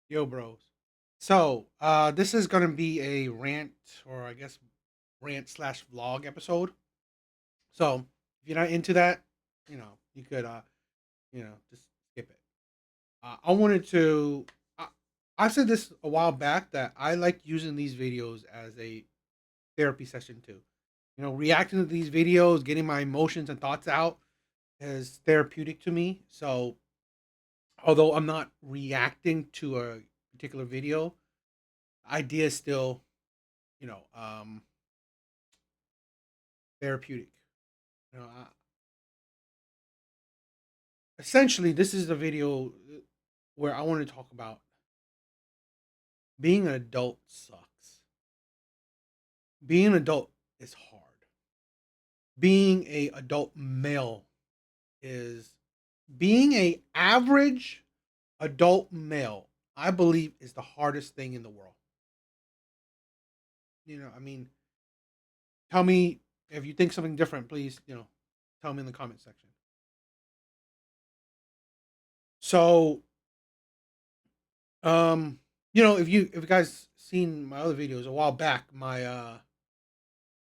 Yo, bros. So, this is gonna be a rant, or I guess rant slash vlog episode. So, if you're not into that, you could, just skip it. I wanted to. I said this a while back that I like using these videos as a therapy session too. Reacting to these videos, getting my emotions and thoughts out is therapeutic to me. So, although I'm not reacting to a particular video, idea is still you know, um, therapeutic. You know, essentially, this is the video where I want to talk about being an adult sucks. Being an adult is hard. Being a adult male is being a average adult male. I believe is the hardest thing in the world. I mean, tell me if you think something different. Please, tell me in the comment section. So, Um, if you guys seen my other videos a while back, my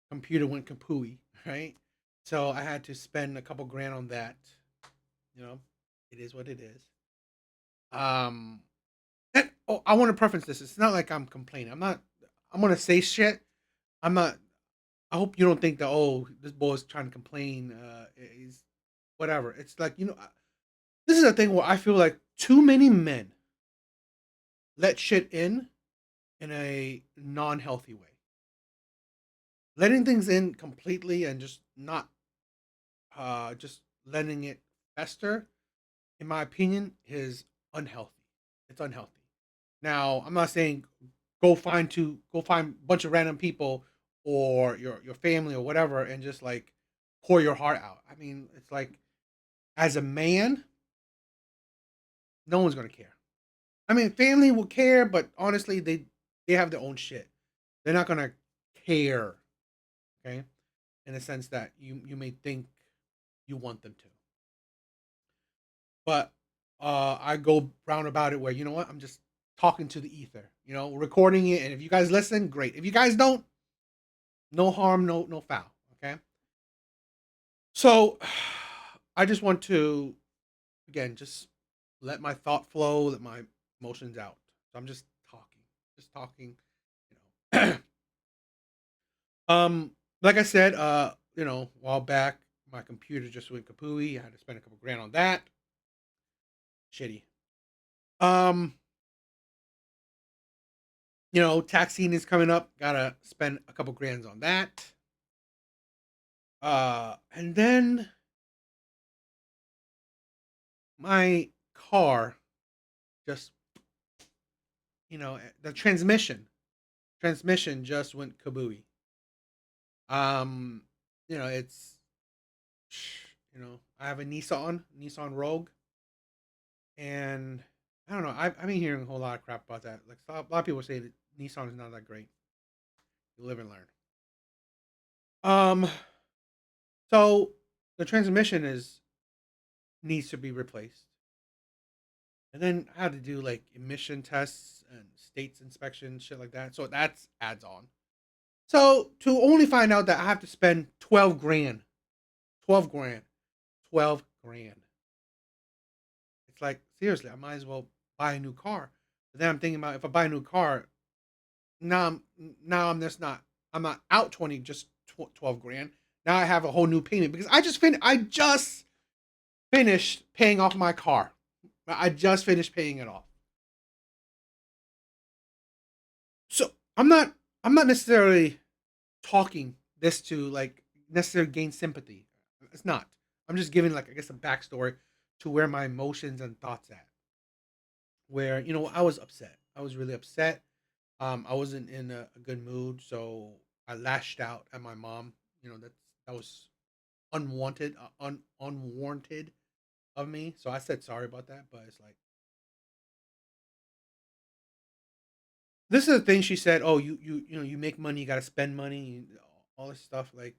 computer went kapooey, right? So I had to spend a couple grand on that. You know, it is what it is. Um, I want to preference this. It's not like I'm complaining. I'm not. I'm gonna say shit. I'm not. I hope you don't think that this boy's trying to complain. He's whatever. It's like this is a thing where I feel like too many men let shit in a non-healthy way. Letting things in completely and just not just letting it fester, in my opinion, is unhealthy. It's unhealthy. Now, I'm not saying go find a bunch of random people or your family or whatever and just like pour your heart out. I mean, it's like as a man, no one's gonna care. I mean, family will care, but honestly, they have their own shit. They're not gonna care, okay? In the sense that you may think you want them to. But I go round about it where you know what, I'm just talking to the ether, recording it, and if you guys listen, great. If you guys don't, no harm, no foul. Okay. So I just want to again just let my thought flow, let my emotions out. So I'm just talking. You know, like I said, a while back, my computer just went kapooey. I had to spend a couple grand on that. Shitty. Um, tax season is coming up. Gotta spend a couple grands on that. And then my car just, the transmission just went kabooey. Um, it's, I have a Nissan Rogue, and I don't know. I've been hearing a whole lot of crap about that. Like a lot of people say that Nissan is not that great. You live and learn. Um, so the transmission is needs to be replaced. And then I had to do like emission tests and states inspection, shit like that. So that's adds on. So to only find out that I have to spend 12 grand, 12 grand, 12 grand. It's like, seriously, I might as well buy a new car. But then I'm thinking about if I buy a new car, now I'm just not, I'm not out 20, just 12 grand. Now I have a whole new payment because I just finished paying off my car. I just finished paying it off. So I'm not necessarily talking this to like necessarily gain sympathy. It's not. I'm just giving like I guess a backstory to where my emotions and thoughts at. Where I was upset. I was really upset. I wasn't in a good mood, so I lashed out at my mom. That was unwanted, unwarranted of me. So I said sorry about that. But it's like this is the thing she said. Oh, you make money, you got to spend money, all this stuff. Like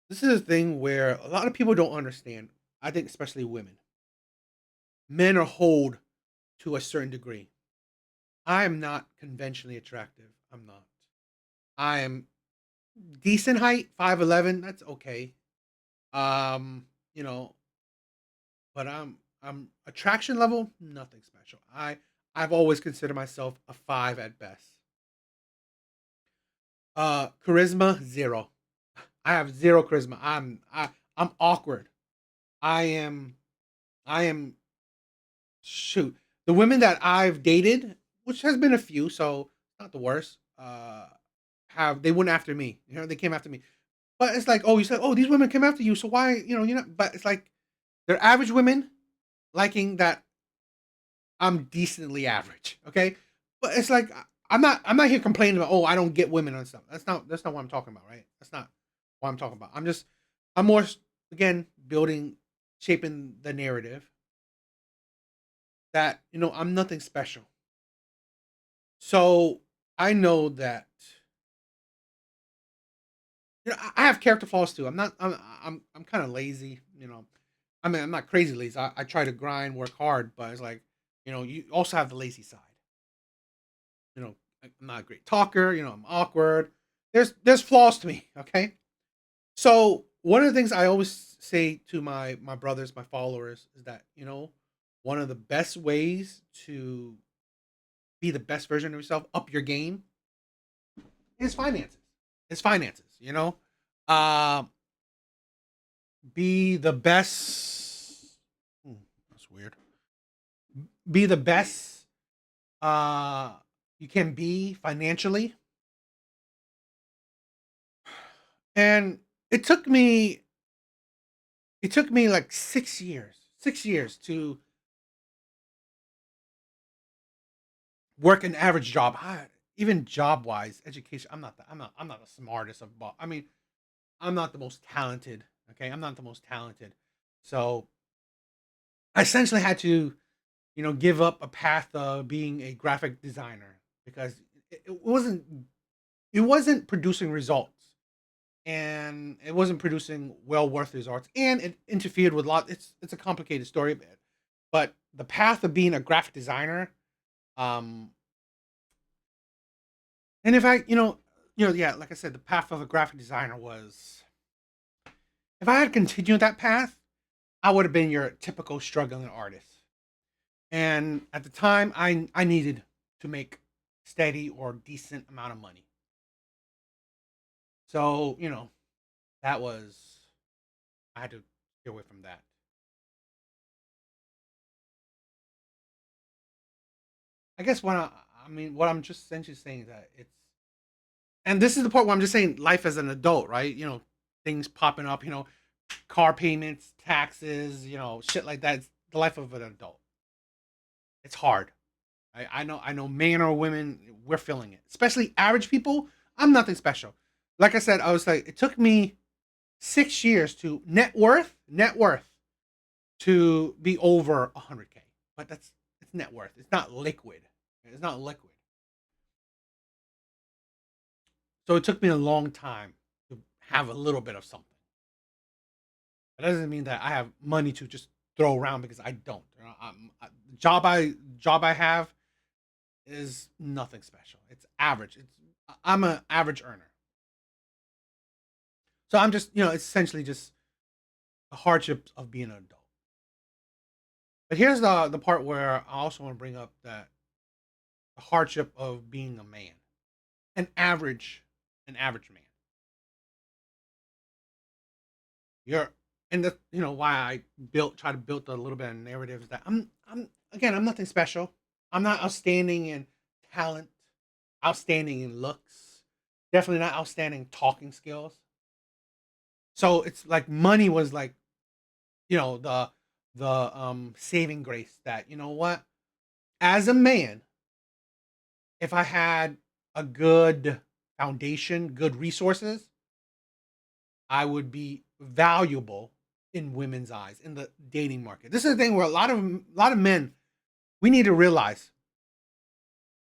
this is a thing where a lot of people don't understand. I think especially women. Men are hold to a certain degree. I am not conventionally attractive. I'm not. I am decent height, 5'11". That's okay. Um, you know, but I'm attraction level, nothing special. I've always considered myself a 5 at best. Charisma, 0. I have 0 charisma. I'm awkward. I am I am shoot. The women that I've dated, which has been a few, so not the worst, have they went after me. You know, they came after me. But it's like, oh, you said, oh, these women came after you, so why, you're not. But it's like they're average women liking that I'm decently average. Okay, but it's like I'm not here complaining about, oh, I don't get women and stuff. That's not what I'm talking about, right? That's not what I'm talking about. I'm more again building, shaping the narrative that I'm nothing special. So I know that I have character flaws too. I'm kind of lazy. I mean, I'm not crazy lazy. I try to grind, work hard, but it's like you also have the lazy side. I'm not a great talker. I'm awkward. There's flaws to me. Okay, so one of the things I always say to my brothers, my followers, is that one of the best ways to be the best version of yourself, up your game, is finances. It's finances. Uh, be the best. That's weird. Be the best uh, you can be financially, and it took me it took me like 6 years, 6 years to work an average job. Even job wise, education. I'm not the smartest of. I mean, I'm not the most talented. Okay, I'm not the most talented. So I essentially had to, give up a path of being a graphic designer because it wasn't producing results, and it wasn't producing well worth results, and it interfered with a lot. It's a complicated story, but the path of being a graphic designer, um, and if I, yeah, like I said, the path of a graphic designer was, if I had continued that path, I would have been your typical struggling artist. And at the time, I needed to make steady or decent amount of money. So that was, I had to get away from that. I guess what I'm just essentially saying is that and this is the part where I'm just saying life as an adult, right? Things popping up, car payments, taxes, shit like that. It's the life of an adult. It's hard. I know men or women, we're feeling it. Especially average people, I'm nothing special. Like I said, I was like, it took me 6 years to net worth to be over 100K. But it's net worth. It's not liquid. It's not liquid. So it took me a long time to have a little bit of something. That doesn't mean that I have money to just throw around, because I don't. Job I have is nothing special. It's average. I'm an average earner. So I'm just, it's essentially just the hardships of being an adult. But here's the part where I also want to bring up that the hardship of being a man, an average, an average man. You're and the why I try to build a little bit of narratives that I'm nothing special. I'm not outstanding in talent, outstanding in looks, definitely not outstanding talking skills. So it's like money was like, the saving grace, that what, as a man, if I had a good foundation, good resources, I would be valuable in women's eyes in the dating market. This is the thing where a lot of men, we need to realize,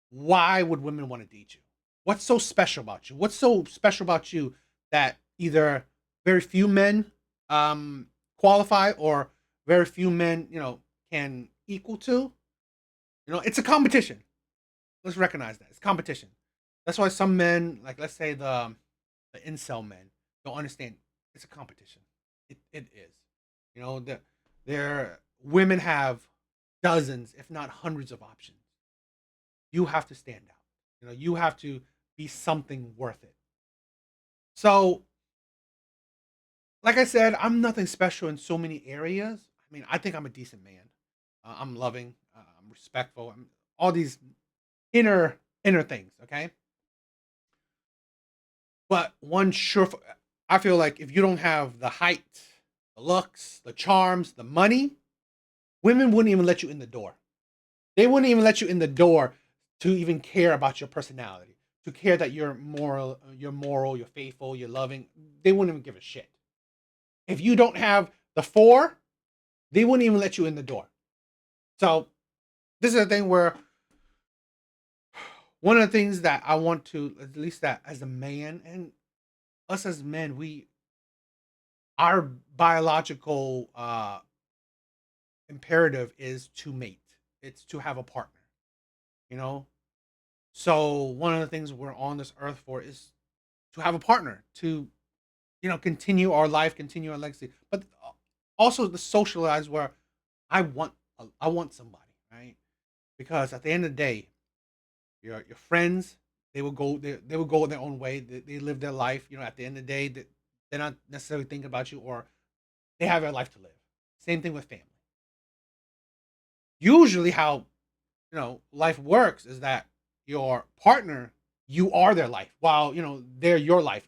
why would women want to date you? What's so special about you? What's so special about you that either very few men qualify, or very few men can equal to? It's a competition. Let's recognize that it's competition. That's why some men, like let's say the incel men, don't understand it's a competition. It is. You know, their women have dozens, if not hundreds, of options. You have to stand out. You know, you have to be something worth it. So, like I said, I'm nothing special in so many areas. I mean, I think I'm a decent man. I'm loving. I'm respectful. I'm all these inner things. Okay, but one sure. I feel like if you don't have the height, the looks, the charms, the money, women wouldn't even let you in the door. They wouldn't even let you in the door to even care about your personality, to care that you're moral, you're faithful, you're loving. They wouldn't even give a shit. If you don't have the four, they wouldn't even let you in the door. So this is a thing where one of the things that I want to, at least that as a man and us as men, we our biological imperative is to mate. It's to have a partner. You know, so one of the things we're on this earth for is to have a partner to continue our life, continue our legacy, but also the socialize where I want somebody, right? Because at the end of the day, your friends they will go their own way. They live their life. You know, at the end of the day, they're not necessarily thinking about you, or they have their life to live. Same thing with family. Usually, how life works is that your partner, you are their life, while they're your life.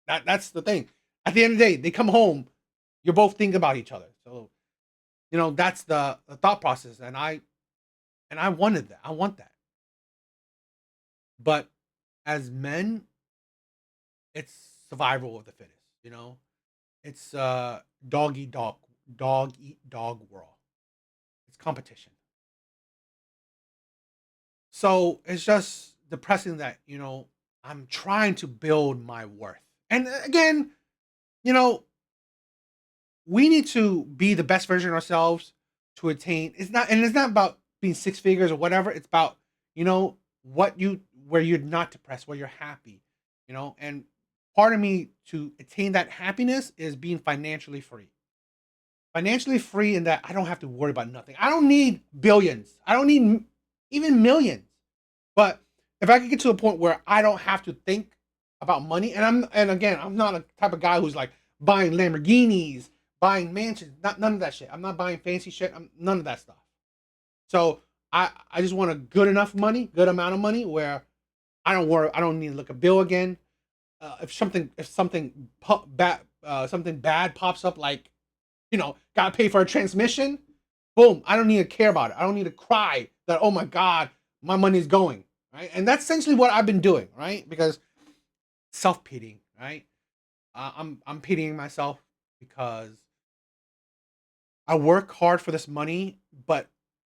That's the thing. At the end of the day, they come home, you're both thinking about each other. So that's the thought process, and I wanted that. I want that. But as men, it's survival of the fittest. It's dog eat dog world. It's competition. So it's just depressing that I'm trying to build my worth. And again, you know we need to be the best version of ourselves to attain. It's not about being six figures or whatever. It's about what you where you're not depressed, where you're happy. And part of me to attain that happiness is being financially free. Financially free in that I don't have to worry about nothing. I don't need billions. I don't need even millions. But if I could get to a point where I don't have to think about money, and again, I'm not a type of guy who's like buying Lamborghinis, buying mansions, not none of that shit. I'm not buying fancy shit. I'm none of that stuff. So I just want a good enough money, good amount of money where I don't worry. I don't need to look a bill again. If something bad pops up, like gotta pay for a transmission. Boom! I don't need to care about it. I don't need to cry that, oh my god, my money's going, right. And that's essentially what I've been doing, right? Because self pitying, right. I'm pitying myself because I work hard for this money, but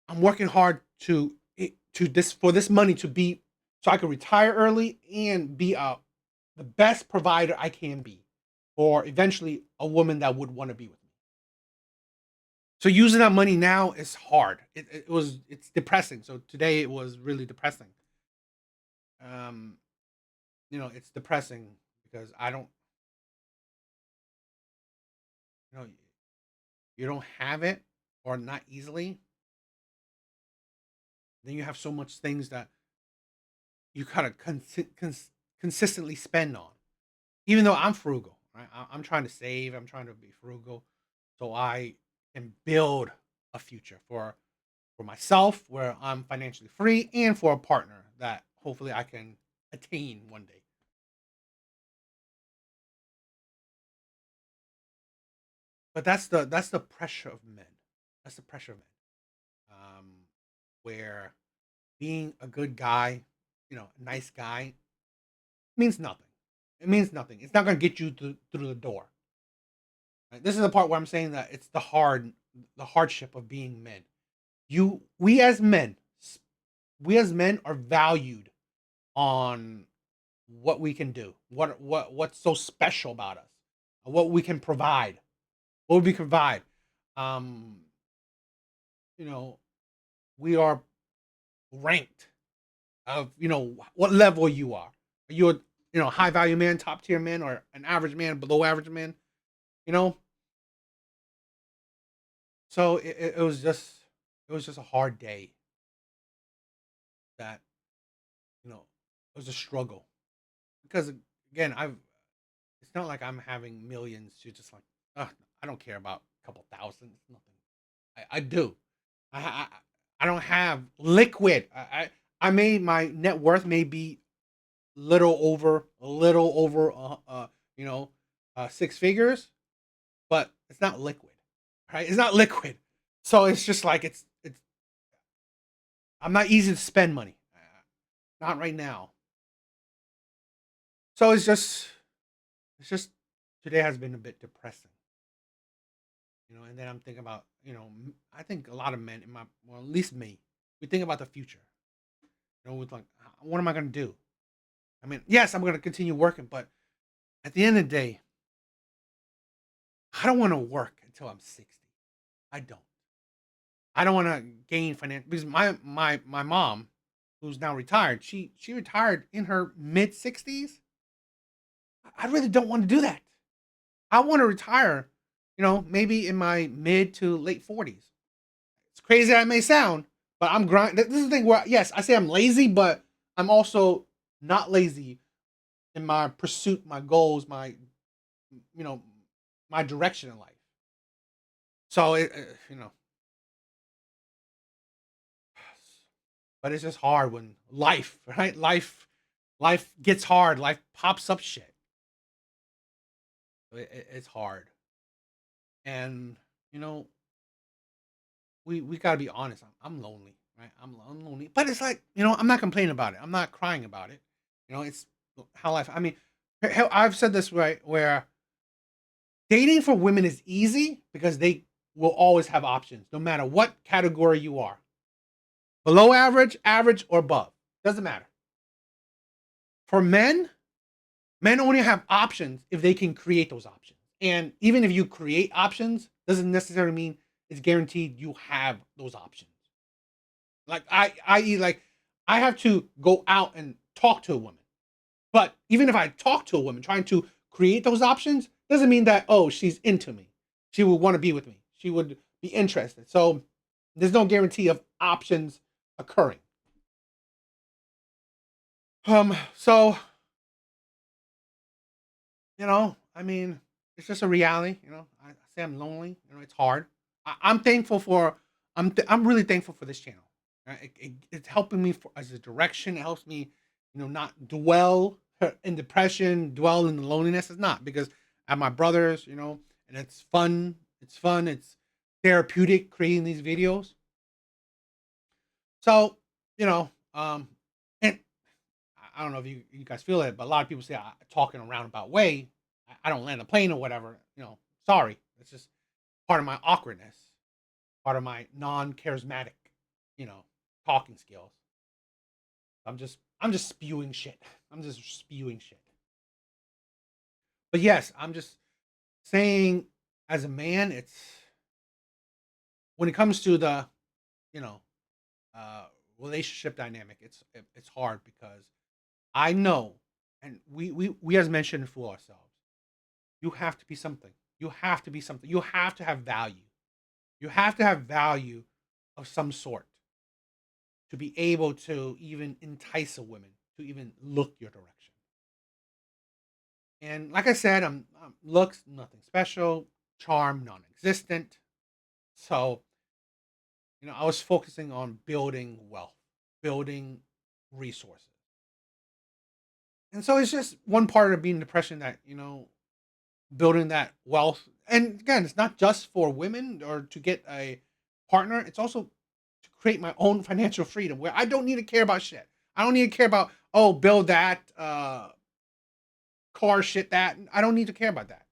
I'm working hard for this money to be so I can retire early and be the best provider I can be for eventually a woman that would want to be with me. So using that money now is hard. It's depressing. So today it was really depressing. Um, it's depressing because I don't, you know, you don't have it or not easily. Then you have so much things that you kind of consistently spend on. Even though I'm frugal, right? I'm trying to save. I'm trying to be frugal, so I can build a future for myself where I'm financially free, and for a partner that hopefully I can attain one day. But that's the pressure of men. That's the pressure of men. Where being a good guy, a nice guy, means nothing. It means nothing. It's not going to get you through the door. Right? This is the part where I'm saying that it's the hardship of being men. You, we as men are valued on what we can do, what's so special about us, what we can provide, what we provide. Um, you know, we are ranked. of what level you are. Are you a high value man, top tier man, or an average man, below average man? You know, so it was just a hard day that it was a struggle because again it's not like I'm having millions to just like I don't care about a couple thousand nothing. I do. I I don't have liquid. I may my net worth may be little over you know six figures, but it's not liquid, right? It's not liquid, so it's just like it's I'm not easy to spend money, not right now. So it's just today has been a bit depressing, and then I'm thinking about I think a lot of men in my well at least me we think about the future, with like what am I going to do? I mean, yes, I'm going to continue working, but at the end of the day, I don't want to work until I'm 60. I don't. I don't want to gain financial because my mom, who's now retired, she retired in her mid 60s. I really don't want to do that. I want to retire, maybe in my mid to late 40s. It's crazy that it may sound, but I'm grind. This is the thing where yes, I say I'm lazy, but I'm also not lazy in my pursuit, my goals, my you know my direction in life. So but it's just hard when life, right? Life gets hard. Life pops up shit. It's hard, and you know we got to be honest. I'm lonely, right? I'm lonely, but it's like I'm not complaining about it. I'm not crying about it. It's how life. I mean, I've said this right where dating for women is easy because they will always have options, no matter what category you are, below average, average, or above. Doesn't matter. For men, men only have options if they can create those options. And even if you create options, doesn't necessarily mean it's guaranteed you have those options. Like like I have to go out and talk to a woman. But even if I talk to a woman trying to create those options, doesn't mean that she's into me. She would want to be with me. She would be interested. So there's no guarantee of options occurring. So I mean, it's just a reality. I say I'm lonely. It's hard. I'm thankful for. I'm really thankful for this channel. Right? It's helping me as a direction. It helps me, not dwell in depression, dwell in the loneliness. It's not because I have my brothers, and it's fun. It's fun. It's therapeutic creating these videos. So, and I don't know if you guys feel it, but a lot of people say I talk in a roundabout way. I don't land a plane or whatever. Sorry, it's just part of my awkwardness, part of my non-charismatic, you know, talking skills. I'm just spewing shit. I'm just spewing shit. But yes, I'm just saying, as a man, it's when it comes to the you know uh, relationship dynamic, it's hard because I know, and we as mentioned fool ourselves. You have to be something. You have to be something. You have to have value. You have to have value of some sort to be able to even entice a woman to even look your direction. And like I said, looks nothing special, charm non-existent. So I was focusing on building wealth, building resources, and so it's just one part of being depression that building that wealth. And again, it's not just for women or to get a partner, it's also to create my own financial freedom where I don't need to care about shit. I don't need to care about, oh, build that car shit that. I don't need to care about that.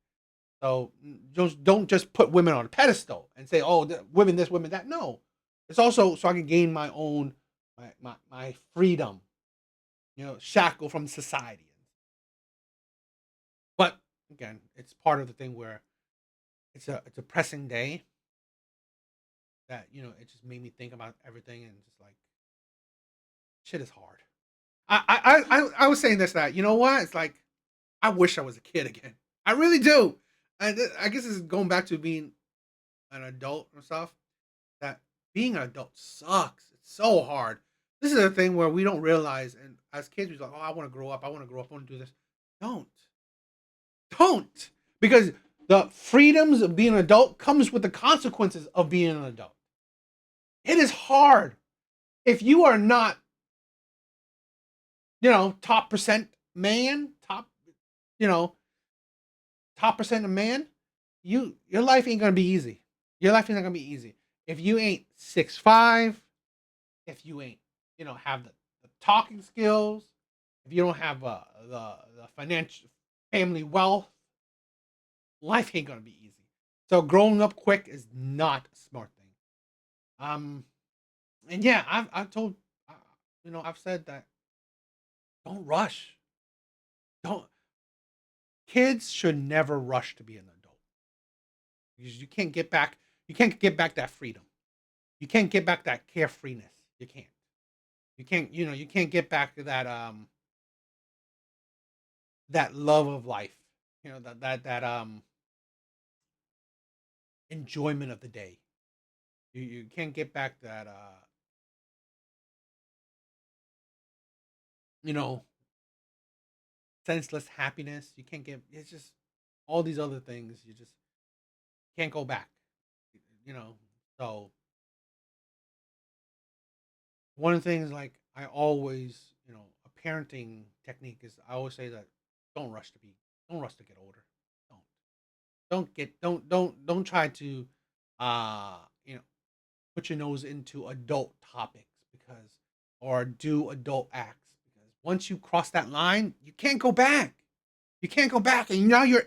So just don't just put women on a pedestal and say, oh, women this, women that. No. It's also so I can gain my own my freedom, shackle from society. But again, it's part of the thing where it's a pressing day that it just made me think about everything and just like shit is hard. I was saying this, that, you know what? It's like, I wish I was a kid again. I really do. I guess this is going back to being an adult and stuff, that being an adult sucks. It's so hard. This is a thing where we don't realize, and as kids, we're like, "Oh, I wanna grow up. I wanna grow up. I wanna do this." Don't. Don't. Because the freedoms of being an adult comes with the consequences of being an adult. It is hard. If you are not, top percent man, you know, top percent of man, your life ain't gonna be easy. Your life ain't not gonna be easy. If you ain't 6'5", if you ain't, have the talking skills, if you don't have the financial family wealth, life ain't gonna be easy. So growing up quick is not a smart thing. Um, and yeah, I've told, uh, I've said that, don't rush. Don't Kids should never rush to be an adult, because you can't get back that freedom. You can't get back that carefreeness. You can't. You can't get back to that love of life. That enjoyment of the day. You can't get back that you know, senseless happiness. You can't get It's just all these other things you just can't go back. You know. So one of the things, like, I always, a parenting technique is, I always say that, don't rush to be don't rush to get older. Don't. Don't try to uh you know put your nose into adult topics, because or do adult acts, because once you cross that line, you can't go back. You can't go back, and now you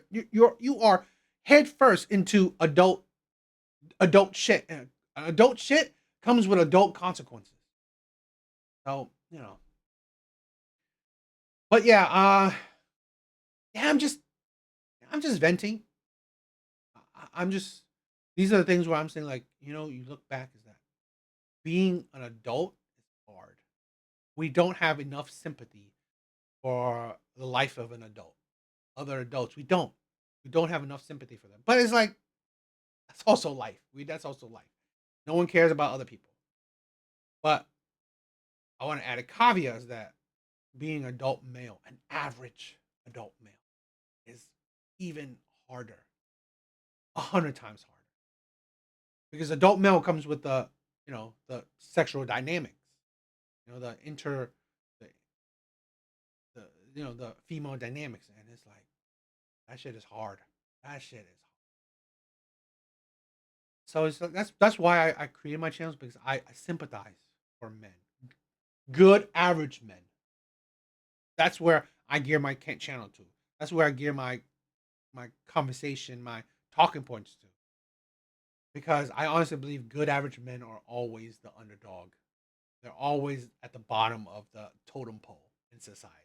are head first into adult shit. And adult shit comes with adult consequences. So, but yeah, yeah, I'm just venting. I'm just These are the things where I'm saying, like, you look back, is that being an adult is hard. We don't have enough sympathy for the life of an adult. Other adults, we don't. We don't have enough sympathy for them. But it's like, that's also life. That's also life. No one cares about other people. But I want to add a caveat, is that being adult male, an average adult male, is even harder, 100 times harder, because adult male comes with the sexual dynamics, the the, the the female dynamics, and it's like, that shit is hard. That shit is. So that's why I created my channels, because I sympathize for men, good average men. That's where I gear my channel to. That's where I gear my conversation, my talking points to, because I honestly believe good average men are always the underdog. They're always at the bottom of the totem pole in society.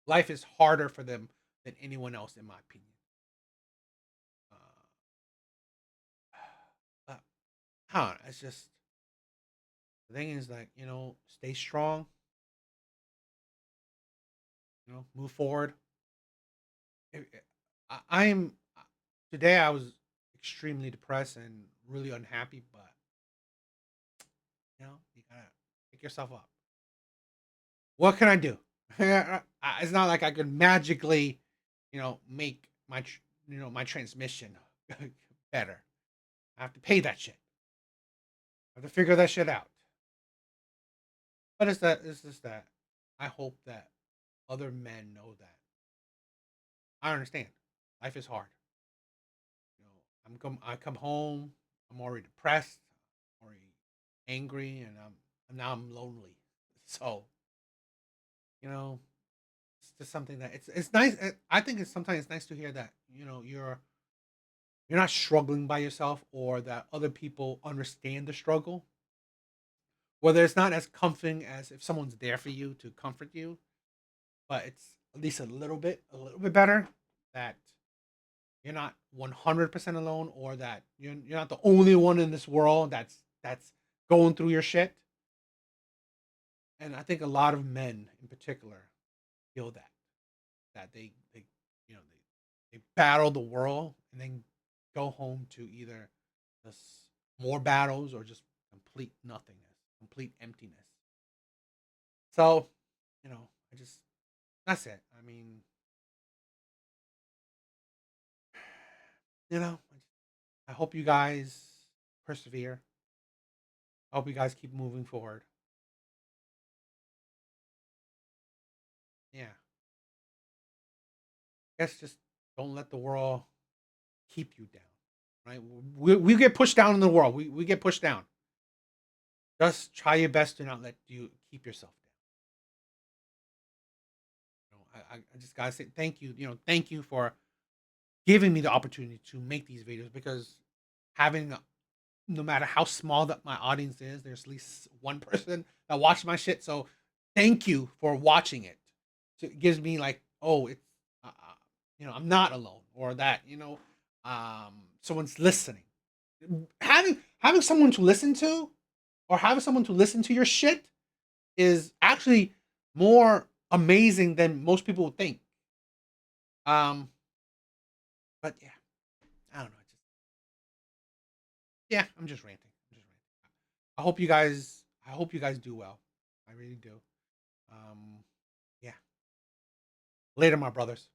Life is harder for them than anyone else, in my opinion. Uh, but I don't know, it's just, the thing is, like, stay strong. Move forward. I'm Today I was extremely depressed and really unhappy, but you gotta pick yourself up. What can I do? It's not like I could magically, make my transmission better. I have to pay that shit. I have to figure that shit out. But it's just that I hope that other men know that I understand. Life is hard. I come home. I'm already depressed. I'm already angry, and now I'm lonely. So, you know, it's just something that it's nice. I think it's sometimes it's nice to hear that you're not struggling by yourself, or that other people understand the struggle. Whether it's not as comforting as if someone's there for you to comfort you, but it's at least a little bit better that you're not 100% alone, or that you're not the only one in this world that's going through your shit. and I think a lot of men in particular feel that they you know they battle the world and then go home to either just more battles or just complete nothingness, complete emptiness. So, I just that's it. I mean, I hope you guys persevere. I hope you guys keep moving forward. Yeah. I guess just don't let the world keep you down. Right? We get pushed down in the world. We get pushed down. Just try your best to not let you keep yourself down. I just gotta say thank you. Thank you for giving me the opportunity to make these videos because having no matter how small that my audience is, there's at least one person that watched my shit. So thank you for watching it. So it gives me like, oh, it's I'm not alone, or that someone's listening. Having someone to listen to, or having someone to listen to your shit, is actually more amazing than most people would think. Um, but yeah, I don't know. Yeah, I'm just ranting. I hope you guys do well. I really do. Um, yeah. Later, my brothers.